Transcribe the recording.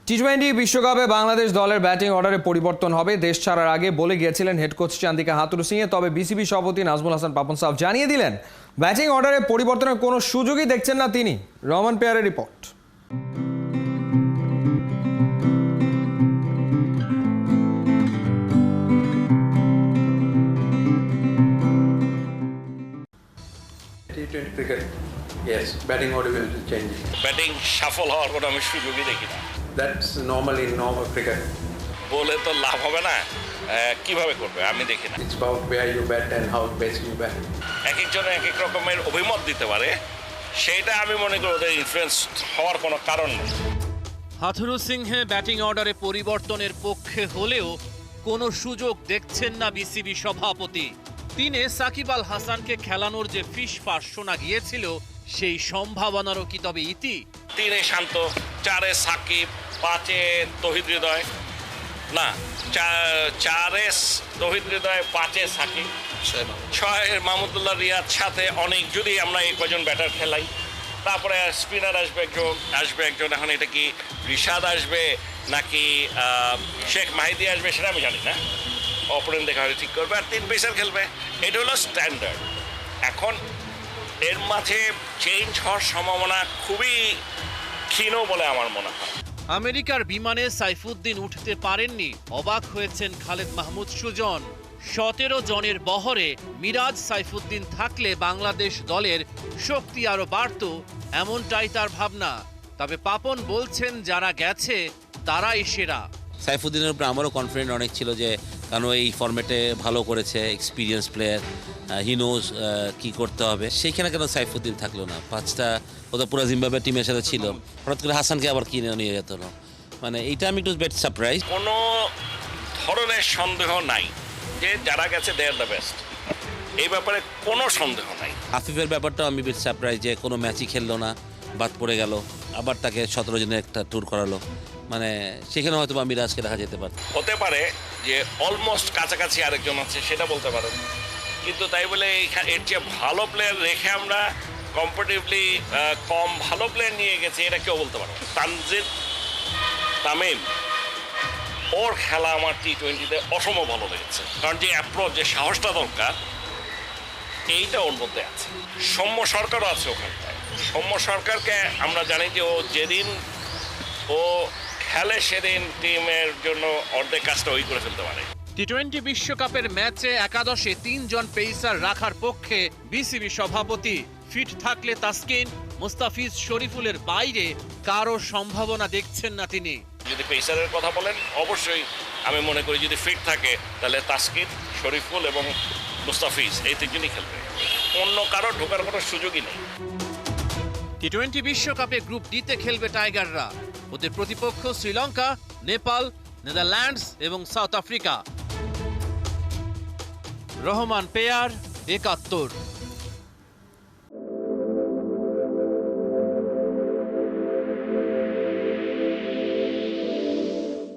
টি-20 বিশ্বকাপে বাংলাদেশ দলের ব্যাটিং অর্ডারে পরিবর্তন হবে। দেশ ছাড়ার আগে বলে গিয়েছিলেন হেড কোচ চান্দিকা হাথুরুসিংহে। তবে বিসিবি সভাপতি নাজমুল হাসান পাপন সাহেব জানিয়ে দিলেন ব্যাটিং অর্ডারে পরিবর্তনের কোনো সুযোগই দেখছেন না তিনি। রহমান পেয়ারের report. T20 cricket, yes, batting order will be changing. Batting সাফল হওয়ার কোনো আমি সুযোগই দেখি না। That's normal in normal cricket. বলে তো লাভ হবে না, কিভাবে করবে আমি দেখি না। It's about where you bat and how best you bat. এক একজনে এক এক রকমের অভিমত দিতে পারে, সেইটা আমি মনে করি ওদের ইনফ্লুয়েন্স হওয়ার কোনো কারণ নেই। হাথুরুসিংহে ব্যাটিং অর্ডারে পরিবর্তনের পক্ষে হলেও কোনো সুযোগ দেখছেন না বিসিবি সভাপতি। তিনে সাকিব আল হাসানকে খেলানোর যে ফিসফাস শোনা গিয়েছিল, সেই সম্ভাবনারও কি তবে ইতি? 3-এ শান্ত, 4-এ সাকিব, 5-এ তৌহিদ হৃদয়, না 4-এ তৌহিদ হৃদয়, 5-এ সাকিব, 6-এ মাহমুদুল্লাহ রিয়াদ, 7-এ অনেক, যদি আমরা এই কজন ব্যাটার খেলাই। তারপরে স্পিনার আসবে একজন। এখন এটা কি রিশাদ আসবে নাকি শেখ মাহিদি আসবে সেটা আমি জানি না। অপোনেন্ট দেখা হলে ঠিক করবে, আর 3 পেসার খেলবে। এটা হলো স্ট্যান্ডার্ড। এখন এর মাঝে চেঞ্জ হওয়ার সম্ভাবনা খুবই ক্ষীণ বলে আমার মনে হয়। আমেরিকার বিমানে সাইফুদ্দিন উঠতে পারেননি, অবাক হয়েছেন খালেদ মাহমুদ সুজন। 17 জনের বহরে মিরাজ সাইফুদ্দিন থাকলে বাংলাদেশ দলের শক্তি আরো বাড়ত, এমনটাই তার ভাবনা। তবে পাপন বলছেন যারা গেছে তারাই সেরা। সাইফুদ্দিনের উপরে আমারও কনফিডেন্ট অনেক ছিল, যে কারণ এই ফরম্যাটে ভালো করেছে, এক্সপিরিয়েন্স প্লেয়ার, হি নোজ কী করতে হবে। সেইখানে কেন সাইফুদ্দিন থাকলো না? 5টা ওটা পুরো জিম্বাবুয়ে টিমের সাথে ছিল, হঠাৎ করে হাসানকে আবার কিনে নিয়ে যেত না। মানে এইটা আমি একটু বেট সারপ্রাইজ। কোনো ধরনের সন্দেহ নাই যে যারা গেছে দে আর দ্য বেস্ট, এই ব্যাপারে কোনো সন্দেহ নাই। আফিফের ব্যাপারটাও আমি বেট সারপ্রাইজ, যে কোনো ম্যাচই খেললো না, বাদ পড়ে গেল, আবার তাকে 17 জনের একটা ট্যুর করালো। মানে সেখানে হয়তো বা মিরাজকে দেখা যেতে পারে। হতে পারে যে অলমোস্ট কাছাকাছি আরেকজন আছে, সেটা বলতে পারেন, কিন্তু তাই বলে এর চেয়ে ভালো প্লেয়ার রেখে আমরা কম্পারেটিভলি কম ভালো প্লেয়ার নিয়ে গেছি এটা কেউ বলতে পারে। তানজিদ তামিম, ওর খেলা আমার টি-20তে অসম্ভব ভালো লেগেছে, কারণ যে অ্যাপ্রোচ, যে সাহসটা দরকার, এইটা ওর মধ্যে আছে। সৌম্য সরকারও আছে ওখানটায়। সৌম্য সরকারকে আমরা জানি যে ও যেদিন ও খেলে সেদিন টিমের জন্য অর্ধেক কাজটা ওই করে ফেলতে পারে। টি-20 বিশ্বকাপের ম্যাচে একাদশে 3 জন পেসার রাখার পক্ষে বিসিবি সভাপতি। ফিট থাকলে তাসকিন, মুস্তাফিজ, শরীফুলের বাইরে কারো সম্ভাবনা দেখছেন না তিনি। যদি পেসারের কথা বলেন, অবশ্যই আমি মনে করি যদি ফিট থাকে তাহলে তাসকিন, শরীফুল এবং মুস্তাফিজ এই 3 জনই খেলবে। অন্য কারো ঢোকার কোনো সুযোগই নেই। টি-20 বিশ্বকাপে গ্রুপ ডিতে খেলবে টাইগাররা। ওদের প্রতিপক্ষ শ্রীলঙ্কা, নেপাল, নেদারল্যান্ডস এবং সাউথ আফ্রিকা। রহমান পেয়ার, 71।